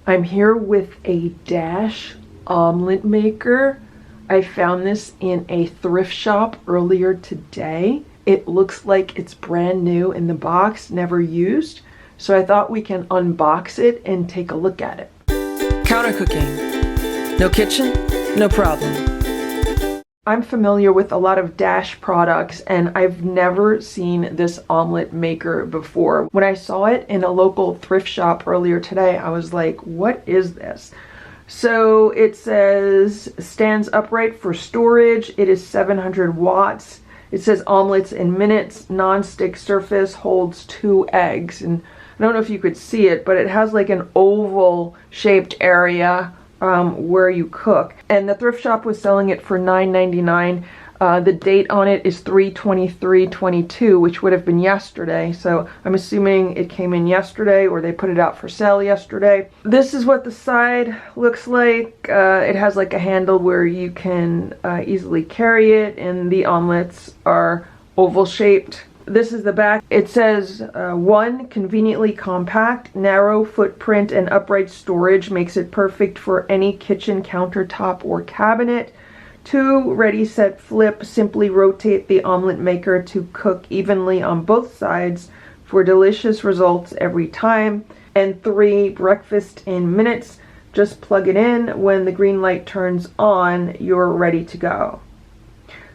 I'm here with a Dash Omelette Maker. I found this in a thrift shop earlier today. It looks like it's brand new in the box, never used. So I thought we can unbox it and take a look at it. Counter cooking. No kitchen, no problem. I'm familiar with a lot of Dash products and I've never seen this omelet maker before. When I saw it in a local thrift shop earlier today, I was like, what is this? So it says stands upright for storage. It is 700 watts. It says omelets in minutes, non-stick surface, holds 2 eggs. And I don't know if you could see it, but it has like an oval shaped area where you cook. And the thrift shop was selling it for $9.99. The date on it is 3/23/22, which would have been yesterday. So I'm assuming it came in yesterday or they put it out for sale yesterday. This is what the side looks like. It has like a handle where you can easily carry it, and the omelets are oval shaped. This is the back. It says 1, conveniently compact, narrow footprint and upright storage makes it perfect for any kitchen countertop or cabinet. 2, ready, set, flip, simply rotate the omelet maker to cook evenly on both sides for delicious results every time. And 3, breakfast in minutes. Just plug it in. When the green light turns on, you're ready to go.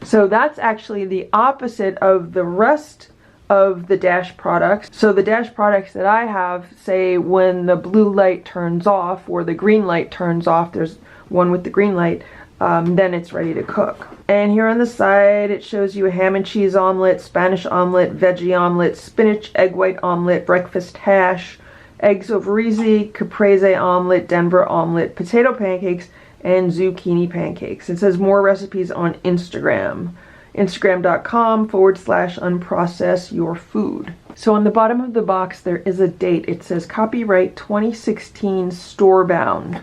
So that's actually the opposite of the rest of the Dash products. So the Dash products that I have say when the blue light turns off or the green light turns off, there's one with the green light, then it's ready to cook. And here on the side it shows you a ham and cheese omelet, Spanish omelet, veggie omelet, spinach egg white omelet, breakfast hash, eggs over easy, caprese omelet, Denver omelet, potato pancakes, and zucchini pancakes. It says more recipes on Instagram. Instagram.com/unprocess your food. So on the bottom of the box there is a date. It says copyright 2016 storebound.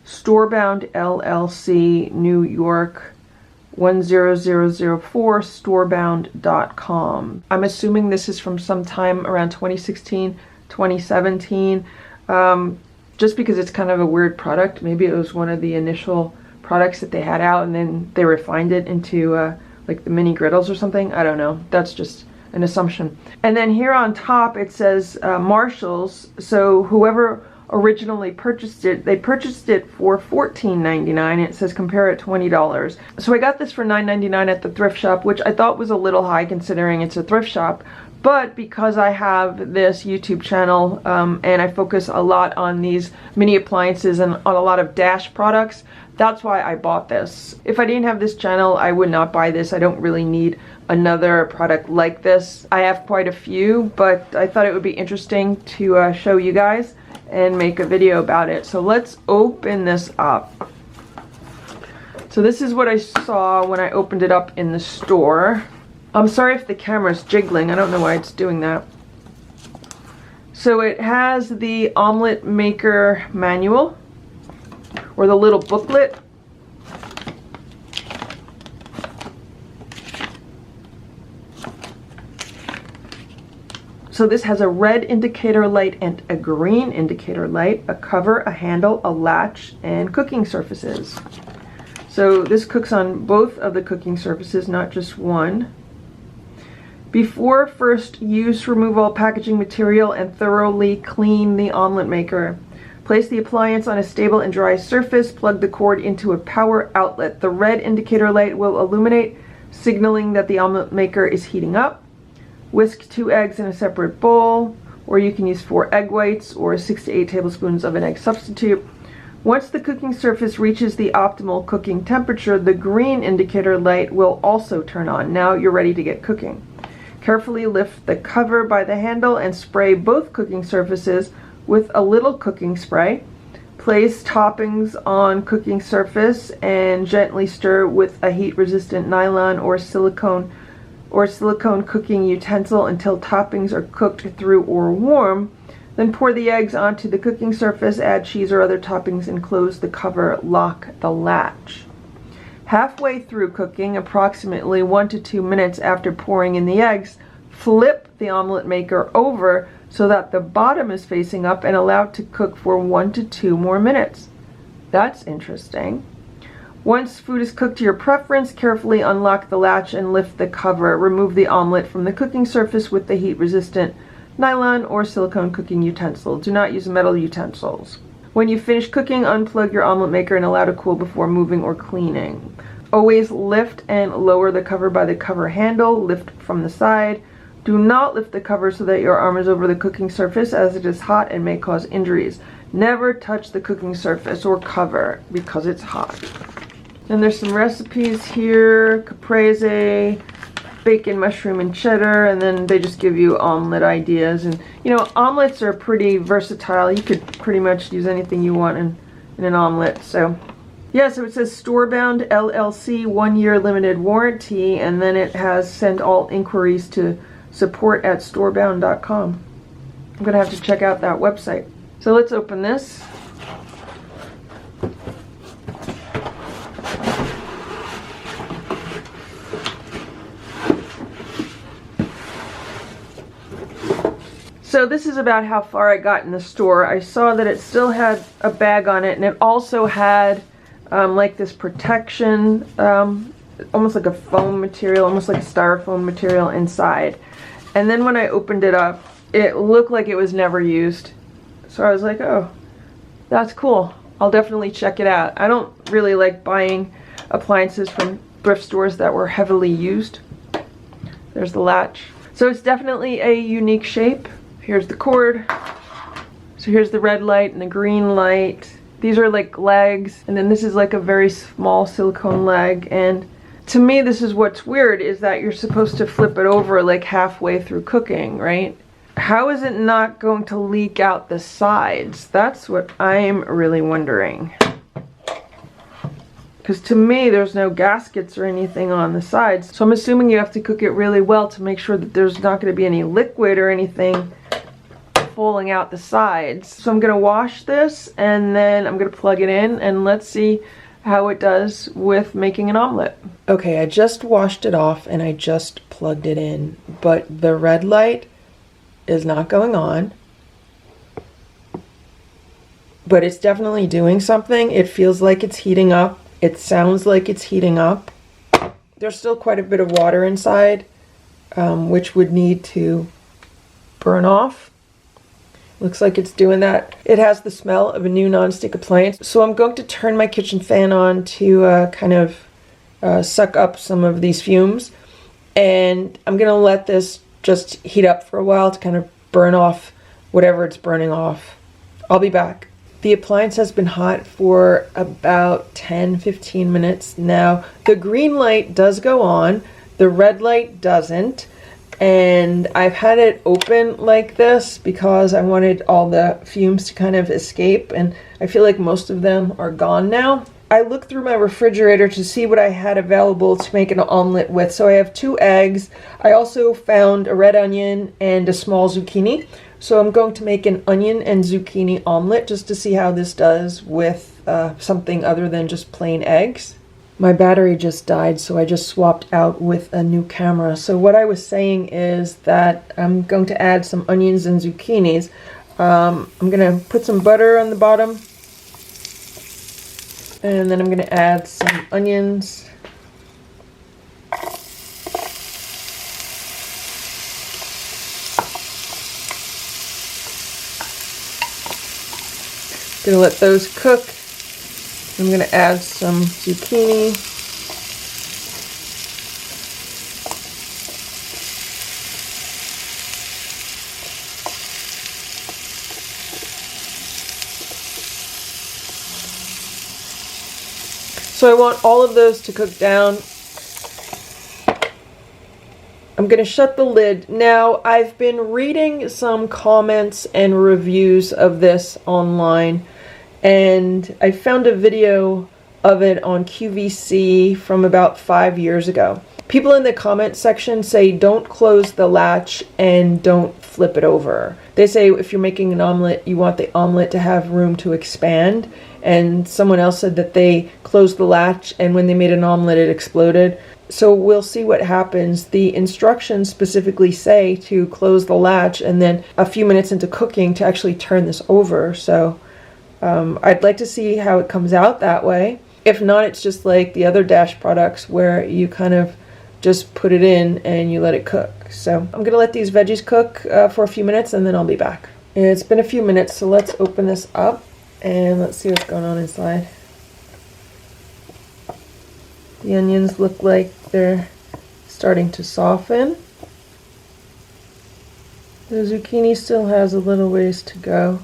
Storebound LLC, New York 10004, storebound.com. I'm assuming this is from sometime around 2016, 2017. Just because it's kind of a weird product. Maybe it was one of the initial products that they had out and then they refined it into like the mini griddles or something. I don't know. That's just an assumption. And then here on top it says Marshalls. So whoever originally purchased it, they purchased it for $14.99. It says compare at $20. So I got this for $9.99 at the thrift shop, which I thought was a little high considering it's a thrift shop. But because I have this YouTube channel and I focus a lot on these mini appliances and on a lot of Dash products, that's why I bought this. If I didn't have this channel, I would not buy this. I don't really need another product like this. I have quite a few, but I thought it would be interesting to show you guys and make a video about it. So let's open this up. So this is what I saw when I opened it up in the store. I'm sorry if the camera's jiggling. I don't know why it's doing that. So it has the omelet maker manual, or the little booklet. So this has a red indicator light and a green indicator light, a cover, a handle, a latch, and cooking surfaces. So this cooks on both of the cooking surfaces, not just one. Before first use, remove all packaging material and thoroughly clean the omelet maker. Place the appliance on a stable and dry surface. Plug the cord into a power outlet. The red indicator light will illuminate, signaling that the omelet maker is heating up. Whisk 2 eggs in a separate bowl, or you can use 4 egg whites or 6 to 8 tablespoons of an egg substitute. Once the cooking surface reaches the optimal cooking temperature, the green indicator light will also turn on. Now you're ready to get cooking. Carefully lift the cover by the handle and spray both cooking surfaces with a little cooking spray. Place toppings on cooking surface and gently stir with a heat-resistant nylon or silicone cooking utensil until toppings are cooked through or warm. Then pour the eggs onto the cooking surface, add cheese or other toppings, and close the cover. Lock the latch. Halfway through cooking, approximately 1 to 2 minutes after pouring in the eggs, flip the omelet maker over so that the bottom is facing up and allowed to cook for 1 to 2 more minutes. That's interesting. Once food is cooked to your preference, carefully unlock the latch and lift the cover. Remove the omelet from the cooking surface with the heat-resistant nylon or silicone cooking utensil. Do not use metal utensils. When you finish cooking, unplug your omelet maker and allow to cool before moving or cleaning. Always lift and lower the cover by the cover handle. Lift from the side. Do not lift the cover so that your arm is over the cooking surface, as it is hot and may cause injuries. Never touch the cooking surface or cover because it's hot. Then there's some recipes here: caprese, bacon, mushroom, and cheddar, and then they just give you omelet ideas. And you know, omelets are pretty versatile. You could pretty much use anything you want in an omelet. So yeah, so it says Storebound LLC 1-year limited warranty, and then it has send all inquiries to support@storebound.com. I'm gonna have to check out that website. So let's open this. So this is about how far I got in the store. I saw that it still had a bag on it, and it also had like this protection, almost like a foam material, almost like a styrofoam material inside. And then when I opened it up, it looked like it was never used. So I was like, oh, that's cool. I'll definitely check it out. I don't really like buying appliances from thrift stores that were heavily used. There's the latch. So it's definitely a unique shape. Here's the cord. So here's the red light and the green light. These are like legs, and then this is like a very small silicone leg. And to me, this is what's weird, is that you're supposed to flip it over like halfway through cooking, right? How is it not going to leak out the sides? That's what I'm really wondering. Because to me, there's no gaskets or anything on the sides. So I'm assuming you have to cook it really well to make sure that there's not going to be any liquid or anything falling out the sides. So I'm going to wash this, and then I'm going to plug it in, and let's see how it does with making an omelet. Okay, I just washed it off and I just plugged it in, but the red light is not going on. But it's definitely doing something. It feels like it's heating up. It sounds like it's heating up. There's still quite a bit of water inside, which would need to burn off. Looks like it's doing that. It has the smell of a new nonstick appliance. So I'm going to turn my kitchen fan on to kind of suck up some of these fumes. And I'm going to let this just heat up for a while to kind of burn off whatever it's burning off. I'll be back. The appliance has been hot for about 10-15 minutes now. The green light does go on. The red light doesn't. And I've had it open like this because I wanted all the fumes to kind of escape, and I feel like most of them are gone now. I looked through my refrigerator to see what I had available to make an omelet with. So I have 2 eggs. I also found a red onion and a small zucchini. So I'm going to make an onion and zucchini omelet just to see how this does with something other than just plain eggs. My battery just died, so I just swapped out with a new camera. So what I was saying is that I'm going to add some onions and zucchinis. I'm going to put some butter on the bottom. And then I'm going to add some onions. Going to let those cook. I'm going to add some zucchini. So I want all of those to cook down. I'm going to shut the lid. Now, I've been reading some comments and reviews of this online, and I found a video of it on QVC from about 5 years ago. People in the comment section say don't close the latch and don't flip it over. They say if you're making an omelet, you want the omelet to have room to expand. And someone else said that they closed the latch and when they made an omelet, it exploded. So we'll see what happens. The instructions specifically say to close the latch and then a few minutes into cooking to actually turn this over. So I'd like to see how it comes out that way. If not, it's just like the other Dash products where you kind of just put it in and you let it cook. So I'm gonna let these veggies cook for a few minutes and then I'll be back. It's been a few minutes, so let's open this up and let's see what's going on inside. The onions look like they're starting to soften. The zucchini still has a little ways to go,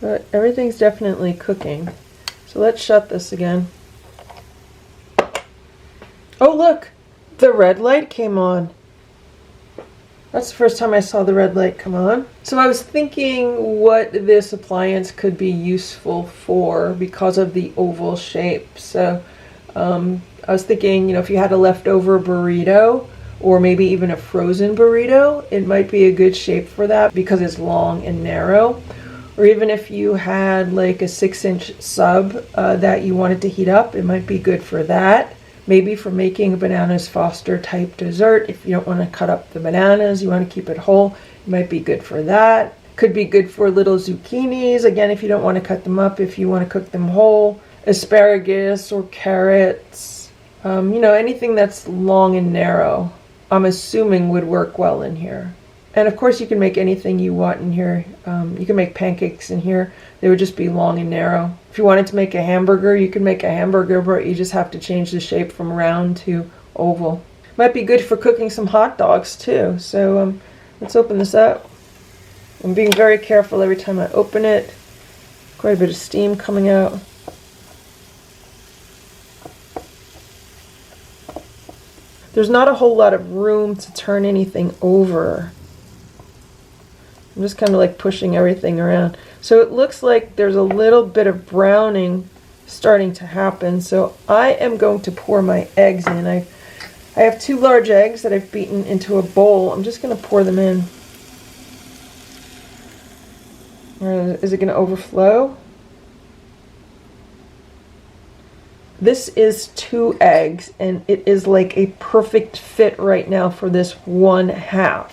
but everything's definitely cooking. So let's shut this again. Oh look, the red light came on. That's the first time I saw the red light come on. So I was thinking what this appliance could be useful for because of the oval shape. So I was thinking, you know, if you had a leftover burrito or maybe even a frozen burrito, it might be a good shape for that because it's long and narrow. Or even if you had like a 6-inch sub that you wanted to heat up, it might be good for that. Maybe for making a bananas Foster type dessert. If you don't want to cut up the bananas, you want to keep it whole, it might be good for that. Could be good for little zucchinis. Again, if you don't want to cut them up, if you want to cook them whole. Asparagus or carrots. You know, anything that's long and narrow, I'm assuming would work well in here. And of course you can make anything you want in here. You can make pancakes in here. They would just be long and narrow. If you wanted to make a hamburger, you could make a hamburger, but you just have to change the shape from round to oval. Might be good for cooking some hot dogs too. So let's open this up. I'm being very careful every time I open it. Quite a bit of steam coming out. There's not a whole lot of room to turn anything over. I'm just kind of like pushing everything around. So it looks like there's a little bit of browning starting to happen. So I am going to pour my eggs in. I have 2 large eggs that I've beaten into a bowl. I'm just going to pour them in. Is it going to overflow? This is 2 eggs and it is like a perfect fit right now for this 1/2.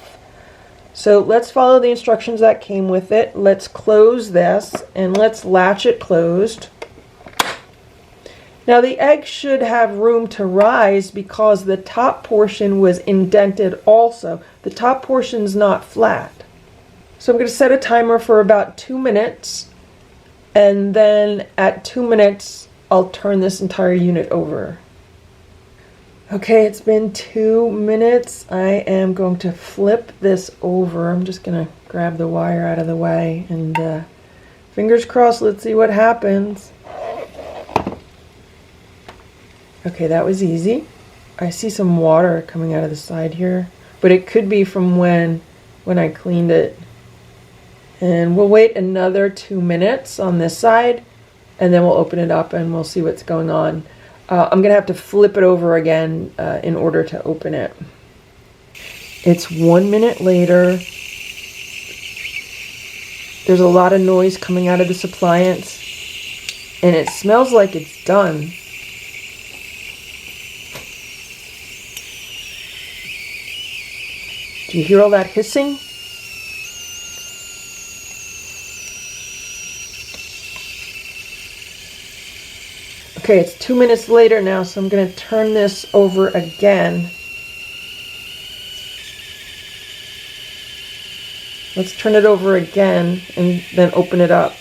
So let's follow the instructions that came with it. Let's close this and let's latch it closed. Now the egg should have room to rise because the top portion was indented also. The top portion's not flat. So I'm going to set a timer for about 2 minutes and then at 2 minutes I'll turn this entire unit over. Okay, it's been 2 minutes. I am going to flip this over. I'm just going to grab the wire out of the way and fingers crossed, let's see what happens. Okay, that was easy. I see some water coming out of the side here, but it could be from when I cleaned it. And we'll wait another 2 minutes on this side and then we'll open it up and we'll see what's going on. I'm going to have to flip it over again in order to open it. It's 1 minute later. There's a lot of noise coming out of this appliance and it smells like it's done. Do you hear all that hissing? Okay, it's 2 minutes later now, so I'm going to turn this over again. Let's turn it over again and then open it up.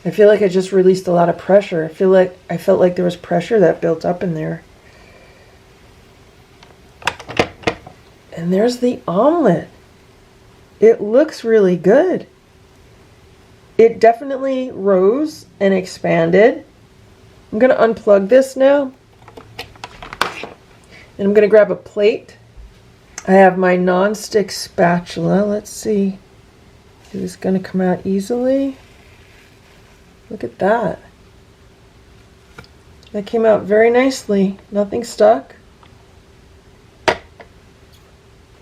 I feel like I just released a lot of pressure. I felt like there was pressure that built up in there. And there's the omelet. It looks really good. It definitely rose and expanded. I'm going to unplug this now. And I'm going to grab a plate. I have my non-stick spatula. Let's see if it's going to come out easily. Look at that. That came out very nicely. Nothing stuck.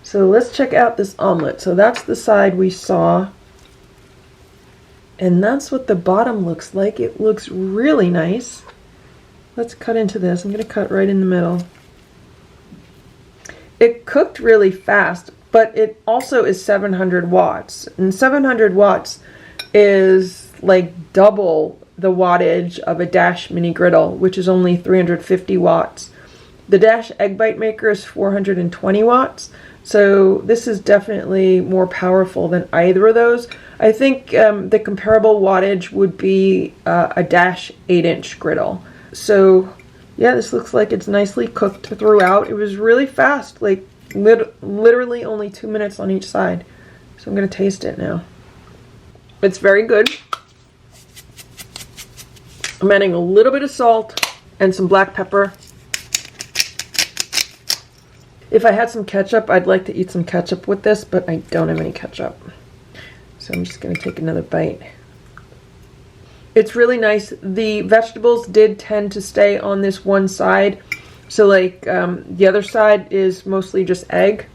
So let's check out this omelet. So that's the side we saw. And that's what the bottom looks like. It looks really nice. Let's cut into this. I'm going to cut right in the middle. It cooked really fast, but it also is 700 watts. And 700 watts is like double the wattage of a Dash mini griddle, which is only 350 watts. The Dash Egg Bite Maker is 420 watts. So this is definitely more powerful than either of those. I think the comparable wattage would be a Dash 8-inch griddle. So yeah, this looks like it's nicely cooked throughout. It was really fast, like literally only 2 minutes on each side. So I'm going to taste it now. It's very good. I'm adding a little bit of salt and some black pepper. If I had some ketchup, I'd like to eat some ketchup with this, but I don't have any ketchup. So I'm just going to take another bite. It's really nice. The vegetables did tend to stay on this one side. So like the other side is mostly just egg.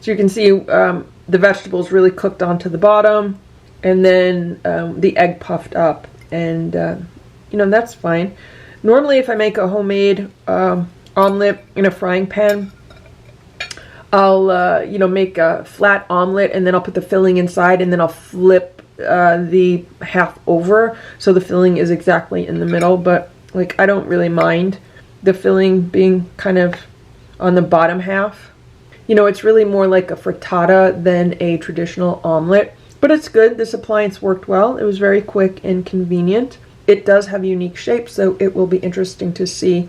So you can see the vegetables really cooked onto the bottom, and then the egg puffed up. And you know, that's fine. Normally if I make a homemade omelet in a frying pan, I'll you know, make a flat omelet, and then I'll put the filling inside, and then I'll flip the half over so the filling is exactly in the middle. But like, I don't really mind the filling being kind of on the bottom half. You know, it's really more like a frittata than a traditional omelet, but it's good. This appliance worked well. It was very quick and convenient. It does have unique shapes, so it will be interesting to see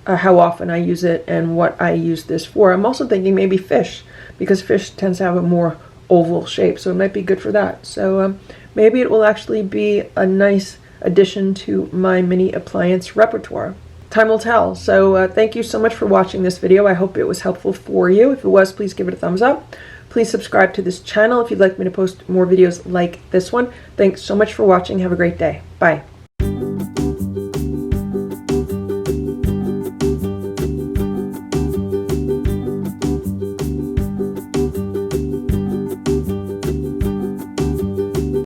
how often I use it and what I use this for. I'm also thinking maybe fish, because fish tends to have a more oval shape, so it might be good for that. So maybe it will actually be a nice addition to my mini appliance repertoire. Time will tell. So thank you so much for watching this video. I hope it was helpful for you. If it was, please give it a thumbs up. Please subscribe to this channel if you'd like me to post more videos like this one. Thanks so much for watching. Have a great day. Bye.